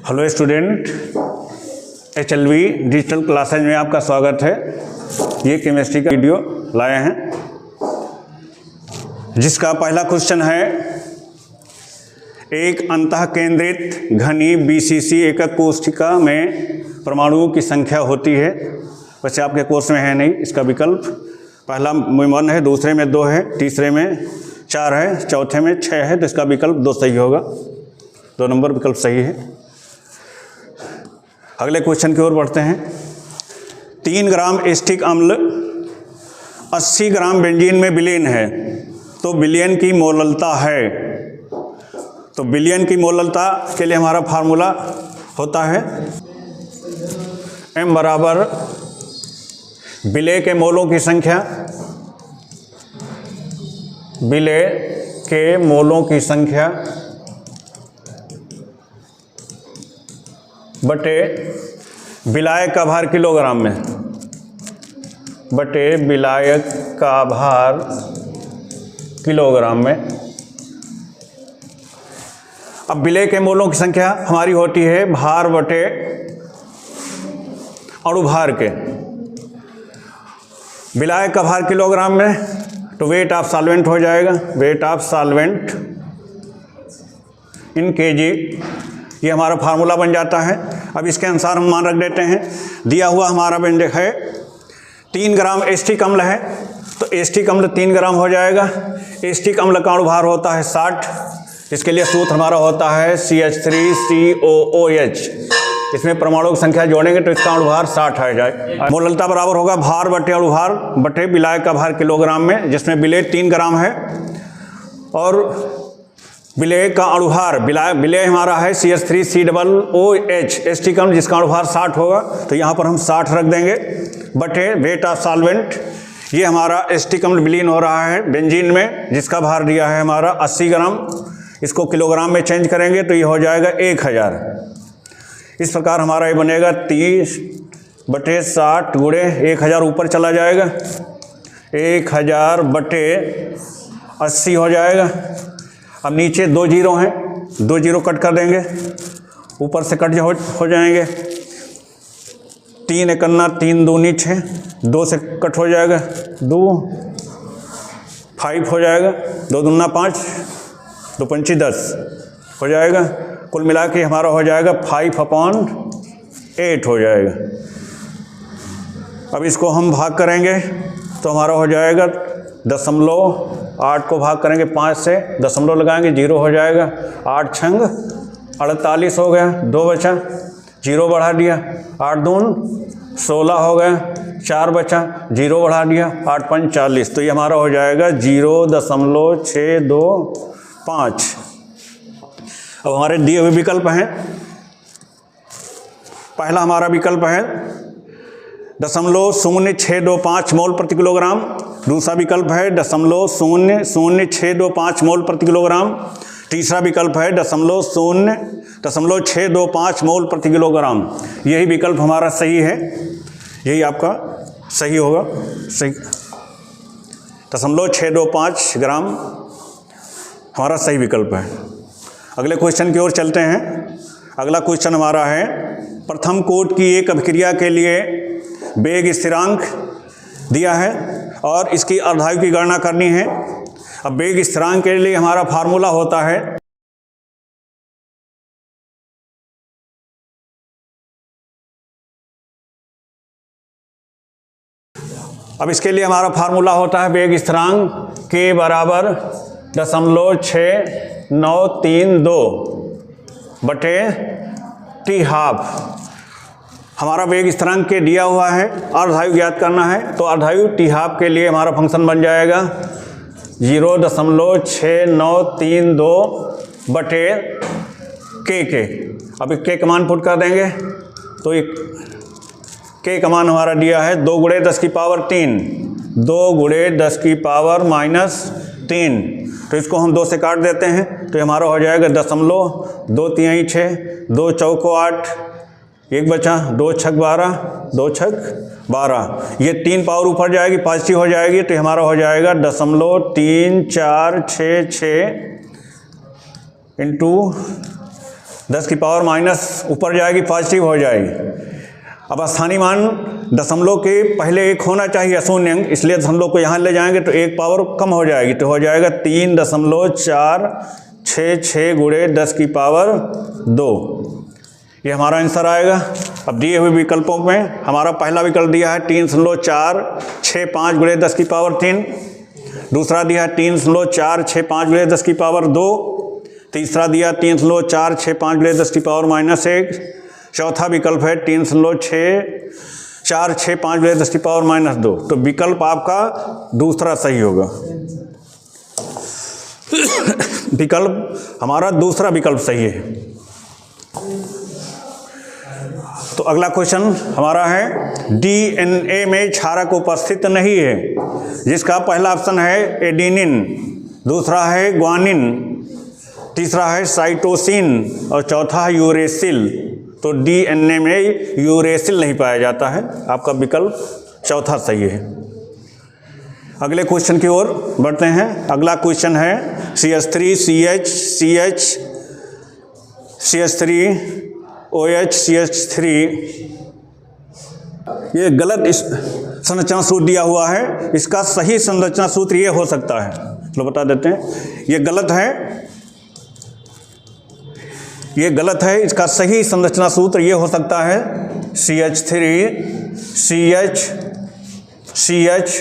Hello student, HLV digital classes में आपका स्वागत है। ये केमिस्ट्री का वीडियो लाए हैं जिसका पहला क्वेश्चन है, एक अंतःकेंद्रित घनी BCC एकक कोशिका में परमाणुओं की संख्या होती है। वैसे आपके कोर्स में है नहीं, इसका विकल्प पहला में 1 है, दूसरे में 2 है, तीसरे में 4 है, चौथे में 6 है, तो इसका विकल्प 2 सही होगा। 2 नंबर विकल्प सही है। अगले क्वेश्चन की ओर बढ़ते हैं। 3 ग्राम एसिटिक अम्ल 80 ग्राम बेंजीन में विलीन है, तो विलयन की मोललता है। तो विलयन की मोललता के लिए हमारा फार्मूला होता है M बराबर विलय के मोलों की संख्या, विलय के मोलों की संख्या बटे विलायक का भार किलोग्राम में, बटे विलायक का भार किलोग्राम में। अब विलय के मोलों की संख्या हमारी होती है भार बटे अणुभार के। विलायक का भार किलोग्राम में, तो वेट ऑफ सॉल्वेंट हो जाएगा, weight of solvent in KG, ये हमारा फार्मूला बन जाता है। अब इसके अनुसार हम मान रख देते हैं। दिया हुआ हमारा व्यंजक है 3 ग्राम एसिटिक अम्ल है, तो एसिटिक अम्ल 3 ग्राम हो जाएगा। एसिटिक अम्ल का अणुभार होता है 60, इसके लिए सूत्र हमारा होता है CH3COOH। इसमें परमाणु की संख्या जोड़ेंगे तो इसका अणुभार 60 आ जाए। मोललता बराबर होगा भार बटे अणुभार बटे विलायक का भार किलोग्राम में, जिसमें विलय 3 ग्राम है और विलय का अणुभार, विलय हमारा है CH3COOH एसिटिक अम्ल, जिसका अणुभार 60 होगा, तो यहाँ पर हम 60 रख देंगे बटे वेट ऑफ सॉल्वेंट। ये हमारा एसिटिक अम्ल विलीन हो रहा है बेंजीन में, जिसका भार दिया है हमारा 80 ग्राम। इसको किलोग्राम में चेंज करेंगे तो ये हो जाएगा 1000। इस प्रकार हमारा ये बनेगा 30 बटे 60 गुणे 1000, ऊपर चला जाएगा 1000 बटे 80 हो जाएगा। अब नीचे 2 जीरो हैं, 2 जीरो कट कर देंगे, ऊपर से कट हो जाएंगे। 3 एकन्ना 3 दूनी 6, 2 से कट हो जाएगा 2, 5 हो जाएगा, 2 दूना 5, 2 पंची 10 हो जाएगा। कुल मिला के हमारा हो जाएगा 5/8 हो जाएगा। अब इसको हम भाग करेंगे तो हमारा हो जाएगा 0.8 को भाग करेंगे 5 से, दशमलव लगाएंगे 0 हो जाएगा। 8 छंग 48 हो गया, 2 बचा, 0 बढ़ा दिया, 8 दून 16 हो गया, 4 बचा, 0 बढ़ा दिया, 8 पंच 40, तो ये हमारा हो जाएगा 0.625। अब हमारे दिए हुए विकल्प हैं। पहला हमारा विकल्प है 0.0625 मोल प्रति किलोग्राम, दूसरा विकल्प है 0.0625 मोल प्रति किलोग्राम, तीसरा विकल्प है 0.0625 मोल प्रति किलोग्राम। यही विकल्प हमारा सही है, यही आपका सही होगा। सही 0.625 ग्राम हमारा सही विकल्प है। अगले क्वेश्चन की ओर चलते हैं। अगला क्वेश्चन हमारा है, प्रथम कोट की एक अभिक्रिया के लिए वेग स्थिरांक दिया है और इसकी अर्धायु की गणना करनी है। अब वेग स्थिरांक के लिए हमारा फार्मूला होता है वेग स्थिरांक के बराबर 0.6932 बटे T हाफ। हमारा वेग स्थिरांक के दिया हुआ है, अर्धायु ज्ञात करना है, तो अर्धायु T हाफ के लिए हमारा फंक्शन बन जाएगा 0.6932 बटे के। अब K का मान पुट कर देंगे तो एक K का मान हमारा दिया है 2 × 10⁻³ 2 × 10⁻³ तो इसको हम 2 से काट देते हैं तो हमारा हो जाएगा 0.236, 2 चौको 8, 1 बचा, 2 छक 12, 2 छक 12, ये 3 पावर ऊपर जाएगी, पॉजिटिव हो जाएगी तो हमारा हो जाएगा 0.3466 इंटू 10 की पावर माइनस ऊपर जाएगी, पॉजिटिव हो जाएगी। अब स्थानीय मान दशमलव के पहले एक होना चाहिए शून्य अंक, इसलिए दशमलव को यहाँ ले जाएंगे तो एक पावर कम हो जाएगी, तो हो जाएगा 3.466 गुणे 10 की पावर 2। ये हमारा आंसर आएगा। अब दिए हुए विकल्पों में हमारा पहला विकल्प दिया है 3.465 गुणे 10 की पावर 3, दूसरा दिया है 3.465 गुणे 10 की पावर 2, तीसरा दिया 3.465 गुणे 10 की पावर -1, चौथा विकल्प है 3.465 गुणे 10 की पावर -2। तो विकल्प आपका दूसरा सही होगा। विकल्प हमारा दूसरा विकल्प सही है। तो अगला क्वेश्चन हमारा है डीएनए में क्षारक उपस्थित नहीं है, जिसका पहला ऑप्शन है एडेनिन, दूसरा है ग्वानिन, तीसरा है साइटोसिन और चौथा है यूरेसिल। तो डीएनए में यूरेसिल नहीं पाया जाता है, आपका विकल्प चौथा सही है। अगले क्वेश्चन की ओर बढ़ते हैं। अगला क्वेश्चन है CH3 CH CH CH3 OH CH3। ये गलत इस संरचना सूत्र दिया हुआ है, इसका सही संरचना सूत्र ये हो सकता है, चलो बता देते हैं। ये गलत है, ये गलत है। इसका सही संरचना सूत्र ये हो सकता है CH3 CH CH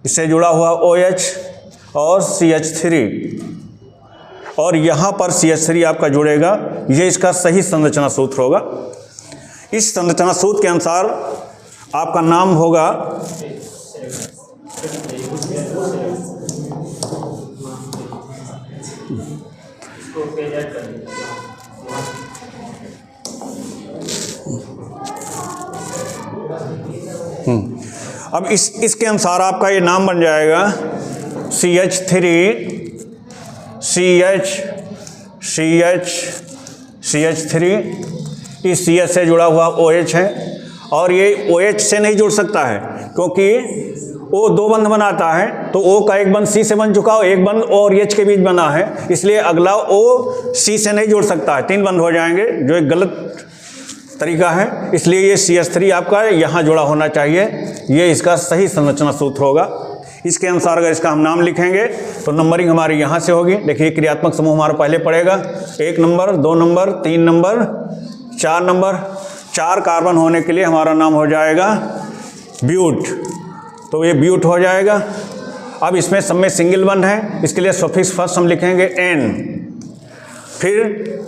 इससे जुड़ा हुआ OH और CH3 और यहाँ पर CH3 आपका जुड़ेगा, ये इसका सही संरचना सूत्र होगा। इस संरचना सूत्र के अनुसार आपका नाम होगा अब इसके अनुसार आपका ये नाम बन जाएगा CH3 CH CH CH3। इस CH से जुड़ा हुआ OH है और ये OH से नहीं जुड़ सकता है क्योंकि O दो बंध बनाता है, तो O का एक बंध C से बन चुका हो, एक बंध O और H के बीच बना है, इसलिए अगला O C से नहीं जुड़ सकता है, 3 बंध हो जाएंगे, जो एक गलत तरीका है। इसलिए ये CH3 आपका यहाँ जुड़ा होना चाहिए, ये इसका सही संरचना सूत्र होगा। इसके अनुसार अगर इसका हम नाम लिखेंगे तो नंबरिंग हमारी यहाँ से होगी। देखिए क्रियात्मक समूह हमारा पहले पड़ेगा, 1 number, 2 number, 3 number, 4 number. 4 carbon होने के लिए हमारा नाम हो जाएगा ब्यूट, तो ये ब्यूट हो जाएगा। अब इसमें सब में सिंगल बंध है, इसके लिए सफिक्स फर्स्ट हम लिखेंगे N, फिर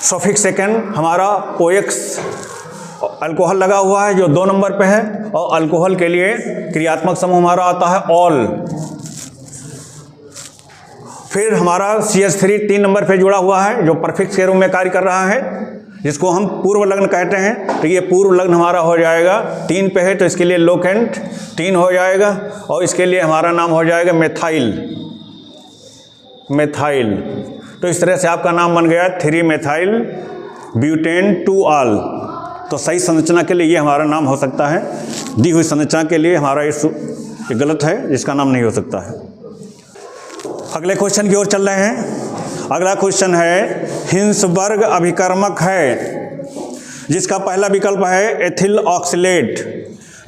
सफिक्स सेकंड हमारा OX, अल्कोहल लगा हुआ है जो 2 नंबर पे है, और अल्कोहल के लिए क्रियात्मक समूह हमारा आता है ऑल। फिर हमारा CH3 3 नंबर पे जुड़ा हुआ है जो परफिक्स के रूप में कार्य कर रहा है, जिसको हम पूर्व लग्न कहते हैं। तो ये पूर्व लग्न हमारा हो जाएगा 3 पे है, तो इसके लिए लोकेंट 3 हो जाएगा, और इसके लिए हमारा नाम हो जाएगा मेथाइल। मेथाइल, तो इस तरह से आपका नाम बन गया 3 मेथाइल ब्यूटेन 2 ऑल। तो सही संरचना के लिए ये हमारा नाम हो सकता है, दी हुई संरचना के लिए हमारा ये गलत है, जिसका नाम नहीं हो सकता है। अगले क्वेश्चन की ओर चल रहे हैं। अगला क्वेश्चन है हिंसबर्ग अभिकर्मक है, जिसका पहला विकल्प है एथिल ऑक्सिलेट,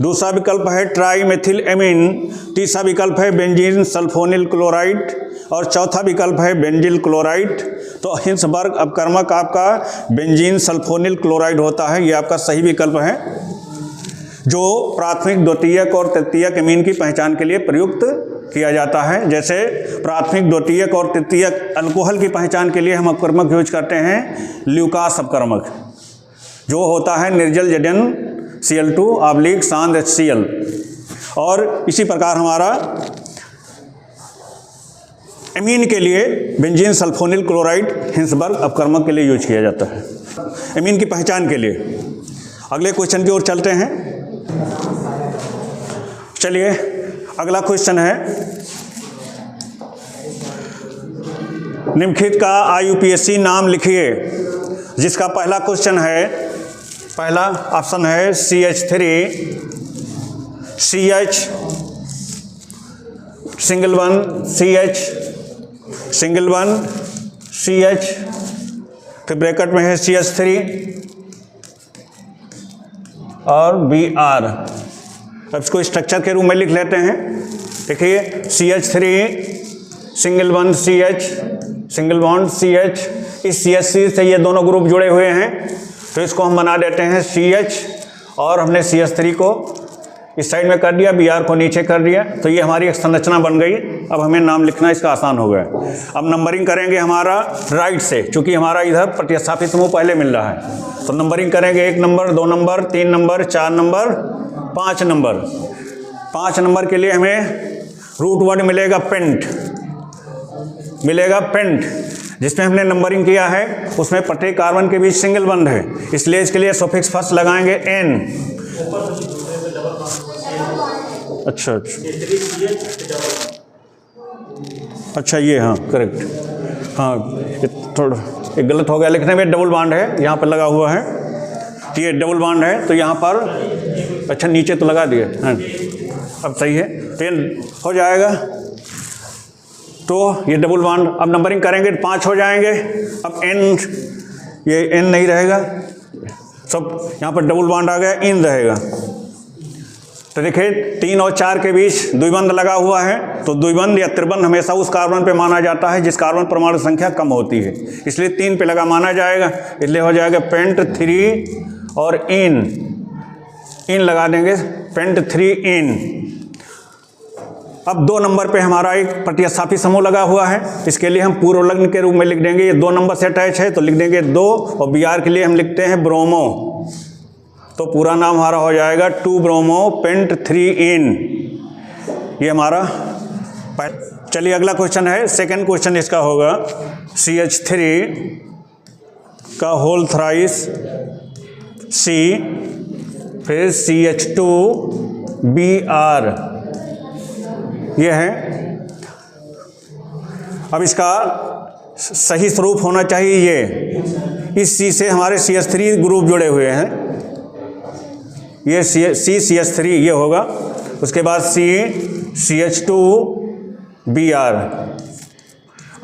दूसरा विकल्प है ट्राईमेथिल एमीन, तीसरा विकल्प है बेंजीन सल्फोनिल क्लोराइड और चौथा विकल्प है बेंजिल क्लोराइड। तो हिंसबर्ग अपकर्मक आपका बेंजीन सल्फोनिल क्लोराइड होता है, ये आपका सही विकल्प है, जो प्राथमिक, द्वितीयक और तृतीयक एमीन की पहचान के लिए प्रयुक्त किया जाता है। जैसे प्राथमिक, द्वितीयक और तृतीयक अल्कोहल की पहचान के लिए हम अपकर्मक यूज करते हैं ल्यूकास अपकर्मक, जो होता है निर्जल जडन Cl2 शांत HCl। और इसी प्रकार हमारा एमीन के लिए बेंजीन सल्फोनिल क्लोराइड हिंसबर्ग अपकर्मक के लिए यूज किया जाता है एमीन की पहचान के लिए। अगले क्वेश्चन की ओर चलते हैं। चलिए अगला क्वेश्चन है, निम्नलिखित का IUPAC नाम लिखिए, जिसका पहला क्वेश्चन है, पहला ऑप्शन है CH3 CH single one CH single one CH फिर ब्रैकेट में है CH3 और Br। अब इसको स्ट्रक्चर के रूप में लिख लेते हैं। देखिए CH3 single bond CH, single bond CH, इस CH3 से ये दोनों ग्रुप जुड़े हुए हैं, तो इसको हम बना देते हैं CH, और हमने CH3 को इस साइड में कर दिया, Br को नीचे कर दिया, तो ये हमारी एक संरचना बन गई। अब हमें नाम लिखना इसका आसान हो गया। अब नंबरिंग करेंगे हमारा राइट से, चूंकि हमारा इधर प्रतिस्थापित समूह पहले मिल रहा है, तो नंबरिंग करेंगे 1 number, 2 number, 3 number, 4 number, 5 number. 5 number के लिए हमें रूट वर्ड मिलेगा पेंट, जिसमें हमने नंबरिंग किया है उसमें प्रत्येक कार्बन के बीच सिंगल बंध है, इसलिए इसके लिए सफिक्स फर्स्ट लगाएंगे N। अच्छा ये, हाँ करेक्ट, हाँ ये थोड़ा एक गलत हो गया लिखने में, डबल बॉन्ड है यहाँ पर लगा हुआ है, तो ये डबल बॉन्ड है, तो यहाँ पर अच्छा नीचे तो लगा दिए, हाँ अब सही है, तो ये हो जाएगा। तो ये डबल बॉन्ड, अब नंबरिंग करेंगे 5 हो जाएंगे। अब N, ये N नहीं रहेगा, सब यहाँ पर डबल बॉन्ड आ गया, इन रहेगा। तो देखिए 3 और 4 के बीच द्विबंध लगा हुआ है, तो द्विबंध या त्रिबंध हमेशा उस कार्बन पे माना जाता है जिस कार्बन परमाणु संख्या कम होती है, इसलिए 3 पे लगा माना जाएगा, इसलिए हो जाएगा पेंट 3 और इन लगा देंगे, पेंट 3 इन। अब 2 नंबर पे हमारा एक प्रतिस्थापी समूह लगा हुआ है, इसके लिए हम पूर्व लग्न के रूप में लिख देंगे, ये 2 नंबर से अटैच है तो लिख देंगे 2, और Br के लिए हम लिखते हैं ब्रोमो, तो पूरा नाम हमारा हो जाएगा 2 ब्रोमो पेंट 3 इन। ये हमारा। चलिए अगला क्वेश्चन है, सेकंड क्वेश्चन इसका होगा CH3 का होल थ्राइस C, फिर CH2 Br, ये है। अब इसका सही स्वरूप होना चाहिए ये, इस C से हमारे CH3 ग्रुप जुड़े हुए हैं, ये CH3 ये होगा, उसके बाद CH2 Br।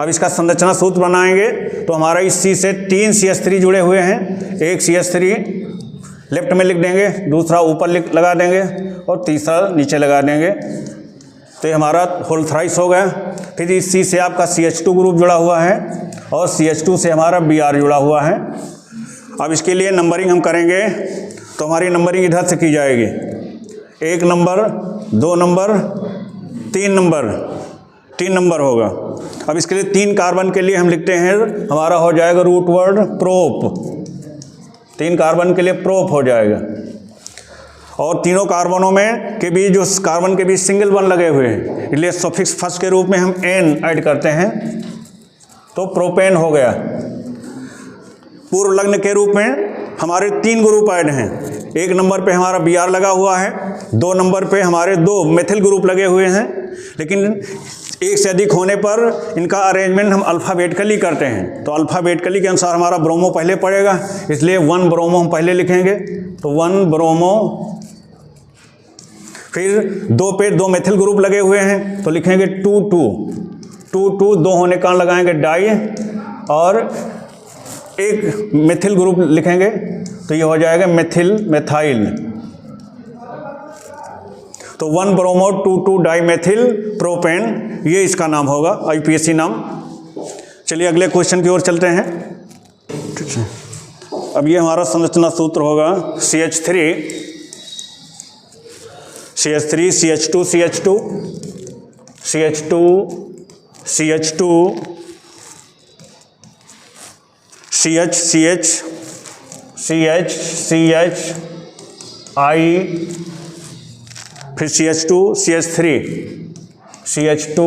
अब इसका संरचना सूत्र बनाएंगे, तो हमारा इस C से 3 CH3 जुड़े हुए हैं, एक CH3 लेफ्ट में लिख देंगे, दूसरा ऊपर लगा देंगे और तीसरा नीचे लगा देंगे, तो ये हमारा होल थ्राइस हो गया। फिर इस C से आपका CH2 ग्रुप जुड़ा हुआ है और CH2 से हमारा Br जुड़ा हुआ है। अब इसके लिए नंबरिंग हम करेंगे, तो हमारी नंबरिंग इधर से की जाएगी, 1 नंबर, 2 नंबर, 3 नंबर होगा। अब इसके लिए 3 कार्बन के लिए हम लिखते हैं, हमारा हो जाएगा रूट वर्ड प्रोप, 3 कार्बन के लिए प्रोप हो जाएगा, और तीनों कार्बनों में के बीच जो कार्बन के बीच सिंगल बॉन्ड लगे हुए हैं, इसलिए सफिक्स फर्स्ट के रूप में हम N ऐड करते हैं, तो प्रोपेन हो गया। पूर्व लग्न के रूप में हमारे 3 ग्रुप ऐड हैं, 1 नंबर पे हमारा Br लगा हुआ है, 2 नंबर पे हमारे 2 मेथिल ग्रुप लगे हुए हैं, लेकिन एक से अधिक होने पर इनका अरेंजमेंट हम अल्फ़ाबेटिकली करते हैं, तो अल्फ़ाबेटिकली के अनुसार हमारा ब्रोमो पहले पड़ेगा, इसलिए 1 ब्रोमो हम पहले लिखेंगे, तो 1 ब्रोमो। फिर 2 पे 2 मेथिल ग्रुप लगे हुए हैं, तो लिखेंगे 2 2 होने का लगाएंगे डाई, और एक मेथिल ग्रुप लिखेंगे, तो ये हो जाएगा मेथाइल, तो 1 ब्रोमो 2 डाई मेथिल प्रोपेन, ये इसका नाम होगा, IUPAC नाम। चलिए अगले क्वेश्चन की ओर चलते हैं। ठीक है, अब ये हमारा संरचना सूत्र होगा CH3 CH2 CH2 CH2 CH2 CH CH CH CH I, फिर CH2 CH3 CH2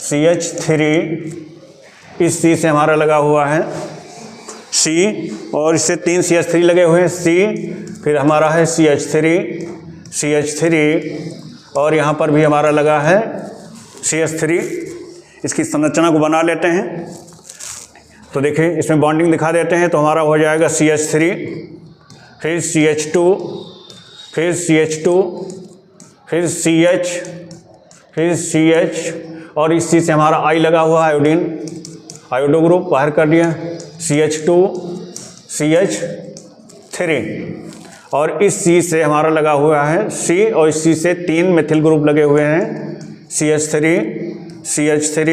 CH3, इस C से हमारा लगा हुआ है C, और इससे 3 CH3 लगे हुए हैं C, फिर हमारा है CH3 और यहाँ पर भी हमारा लगा है CH3। इसकी संरचना को बना लेते हैं, तो देखिए इसमें बॉन्डिंग दिखा देते हैं, तो हमारा हो जाएगा CH3, फिर CH2, फिर CH2, फिर CH, फिर CH, और इस C से हमारा I लगा हुआ है, आयोडीन, आयोडो ग्रुप बाहर कर दिया, CH2 CH3 और इस C से हमारा लगा हुआ है C और इस C से 3 मेथिल ग्रुप लगे हुए हैं CH3 CH3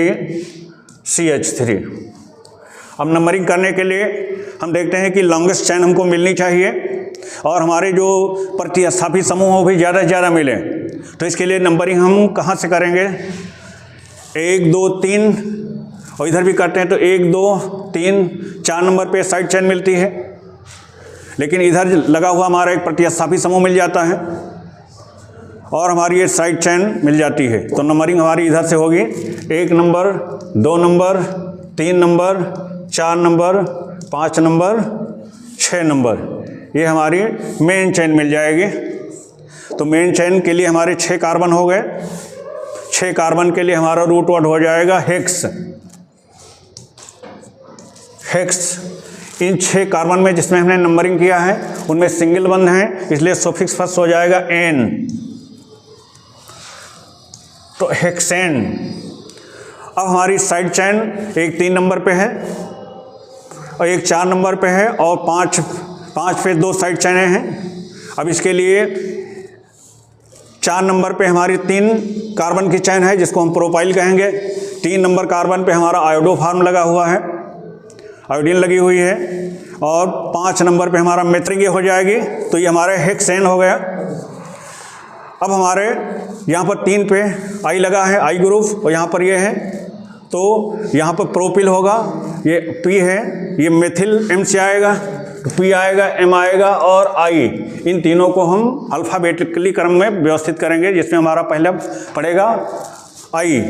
CH3। अब नंबरिंग करने के लिए हम देखते हैं कि लॉन्गेस्ट चेन हमको मिलनी चाहिए और हमारे जो प्रतिस्थापी समूह हो भी ज़्यादा से ज़्यादा मिले। तो इसके लिए नंबरिंग हम कहाँ से करेंगे? 1 2 3 और इधर भी करते हैं तो 1 2 3 4 नंबर पे साइड चेन मिलती है, लेकिन इधर लगा हुआ हमारा एक प्रतिस्थापी समूह मिल जाता है और हमारी ये साइड चेन मिल जाती है। तो नंबरिंग हमारी इधर से होगी 1 number 2 number 3 number 4 number 5 number 6 number, ये हमारी मेन चेन मिल जाएगी। तो मेन चेन के लिए हमारे 6 कार्बन हो गए। 6 कार्बन के लिए हमारा रूट वर्ड हो जाएगा हेक्स। इन 6 कार्बन में जिसमें हमने नंबरिंग किया है उनमें सिंगल बंध है, इसलिए सुफिक्स फर्स्ट हो जाएगा एन, तो हेक्सेन। अब हमारी साइड चेन एक 3 नंबर पे है और एक 4 नंबर पे है और 5 पे 2 साइड चेनें हैं। अब इसके लिए 4 नंबर पे हमारी 3 कार्बन की चेन है जिसको हम प्रोपाइल कहेंगे। 3 नंबर कार्बन पे हमारा आयोडो फॉर्म लगा हुआ है, आयोडीन लगी हुई है और 5 नंबर पे हमारा मेथ्रिंग हो जाएगी, तो ये हमारे हेक्सेन हो गया। अब हमारे यहाँ पर 3 पे आई लगा है, आई ग्रुप, और यहाँ पर ये है, तो यहाँ पर प्रोपिल होगा, ये पी है, ये मेथिल एम से आएगा, पी आएगा, एम आएगा और आई। इन तीनों को हम अल्फ़ाबेटिकली क्रम में व्यवस्थित करेंगे, जिसमें हमारा पहला पड़ेगा आई।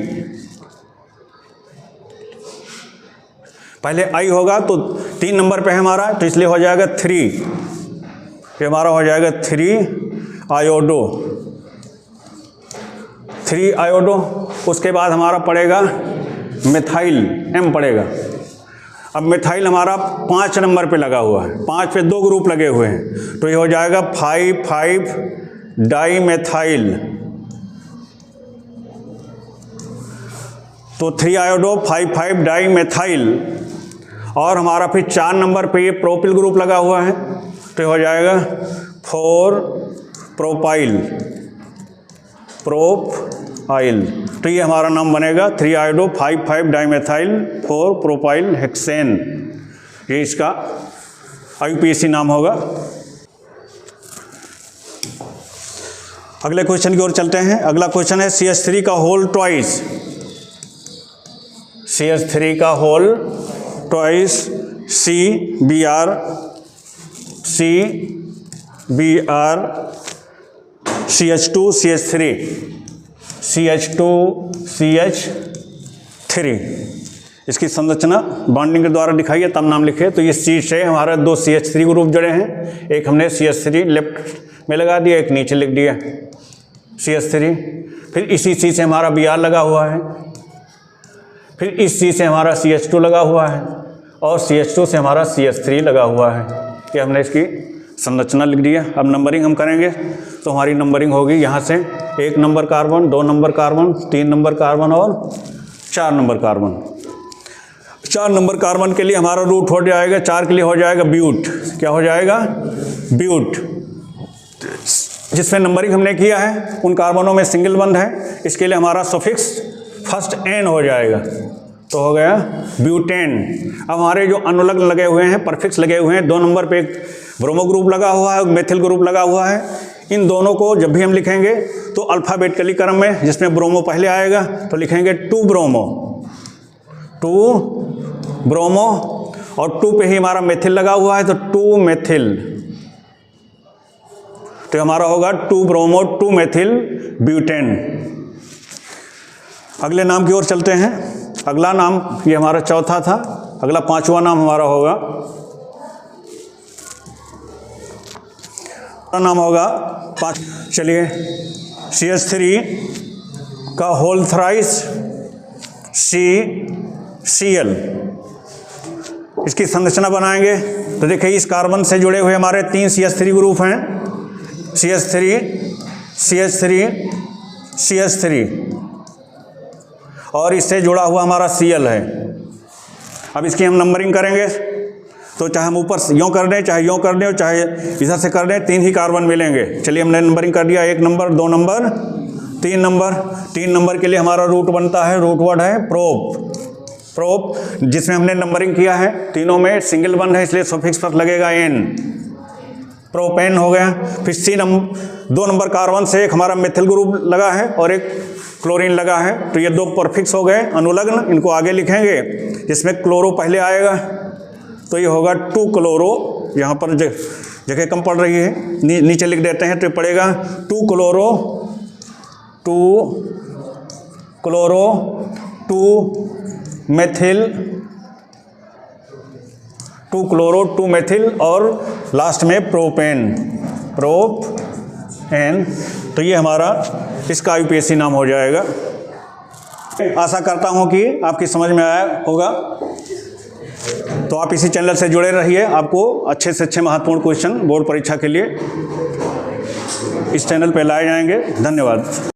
पहले आई होगा तो 3 नंबर पे है हमारा, तो इसलिए हो जाएगा 3, ये हमारा हो जाएगा 3 आयोडो, 3 आयोडो। उसके बाद हमारा पड़ेगा मिथाइल, एम पड़ेगा। अब मिथाइल हमारा 5 नंबर पे लगा हुआ है, 5 पे 2 ग्रुप लगे हुए हैं, तो ये हो जाएगा 5,5 डाई मेथाइल, तो 3 आयोडो 5,5 डाई मेथाइल। और हमारा फिर 4 नंबर पे ये प्रोपिल ग्रुप लगा हुआ है, तो ये हो जाएगा 4 प्रोपाइल, प्रोपाइल, तो ये हमारा नाम बनेगा 3 आयोडो 5,5 डाइमेथाइल 4 प्रोपाइल हेक्सेन, ये इसका IUPAC नाम होगा। अगले क्वेश्चन की ओर चलते हैं। अगला क्वेश्चन है CH3 का होल ट्वाइस, CH3 का whole twice CBr CH2 CH3 CH2 CH3, इसकी संरचना बॉन्डिंग के द्वारा दिखाई है, तब नाम लिखे। तो ये C से हमारा 2 CH3 ग्रुप जुड़े हैं, एक हमने CH3 लेफ्ट में लगा दिया, एक नीचे लिख दिया CH3। फिर इसी C से हमारा Br लगा हुआ है, फिर इस C से हमारा CH2 लगा हुआ है और CH2 से हमारा CH3 लगा हुआ है। ये हमने इसकी संरचना लिख दिया। अब नंबरिंग हम करेंगे, तो हमारी नंबरिंग होगी यहाँ से 1 number carbon, 2 number carbon, 3 number carbon और 4 नंबर कार्बन। 4 नंबर कार्बन के लिए हमारा रूट हो जाएगा, 4 के लिए हो जाएगा ब्यूट। क्या हो जाएगा? ब्यूट। जिसमें नंबरिंग हमने किया है उन कार्बनों में सिंगल बंध है, इसके लिए हमारा सफिक्स फर्स्ट एन हो जाएगा, तो हो गया ब्यूटेन। अब हमारे जो अनुलग्न लगे हुए हैं, परफिक्स लगे हुए हैं, 2 नंबर पे एक ब्रोमो ग्रुप लगा हुआ है, मेथिल ग्रुप लगा हुआ है। इन दोनों को जब भी हम लिखेंगे तो अल्फ़ाबेटिकली क्रम में, जिसमें ब्रोमो पहले आएगा तो लिखेंगे 2 ब्रोमो, 2 ब्रोमो, और 2 पे ही हमारा मेथिल लगा हुआ है तो 2 मेथिल, तो हमारा होगा 2 ब्रोमो 2 मेथिल ब्यूटेन। अगले नाम की ओर चलते हैं। अगला नाम, ये हमारा चौथा था, अगला 5वां नाम हमारा होगा, नाम होगा 5। चलिए, CH3 का होल थ्राइस CCl, इसकी संरचना बनाएंगे तो देखिए इस कार्बन से जुड़े हुए हमारे 3 CH3 ग्रुप हैं, CH3 CH3 CH3, और इससे जुड़ा हुआ हमारा Cl है। अब इसकी हम नंबरिंग करेंगे तो चाहे हम ऊपर से यूँ कर दें, चाहे यूँ कर दें, और चाहे इधर से कर दें, 3 ही कार्बन मिलेंगे। चलिए हमने नंबरिंग कर दिया, 1 नंबर, 2 नंबर, 3 नंबर। 3 नंबर के लिए हमारा रूट बनता है, रूट वर्ड है प्रोप, जिसमें हमने नंबरिंग किया है। तीनों में सिंगल बंद है, इसलिए सफिक्स पर लगेगा एन, प्रोपेन हो गया। फिर 2 नंबर कार्बन से एक हमारा मेथिल ग्रुप लगा है और एक क्लोरीन लगा है, तो ये 2 परफिक्स हो गए अनुलग्न। इनको आगे लिखेंगे, इसमें क्लोरो पहले आएगा, तो ये होगा 2 क्लोरो। यहाँ पर जगह कम पड़ रही है, नीचे लिख देते हैं तो पड़ेगा 2 क्लोरो 2 मेथिल, 2 क्लोरो 2 मेथिल और लास्ट में प्रोपेन। तो ये हमारा इसका IUPAC नाम हो जाएगा। आशा करता हूँ कि आपकी समझ में आया होगा। तो आप इसी चैनल से जुड़े रहिए, आपको अच्छे से अच्छे महत्वपूर्ण क्वेश्चन बोर्ड परीक्षा के लिए इस चैनल पे लाए जाएंगे। धन्यवाद।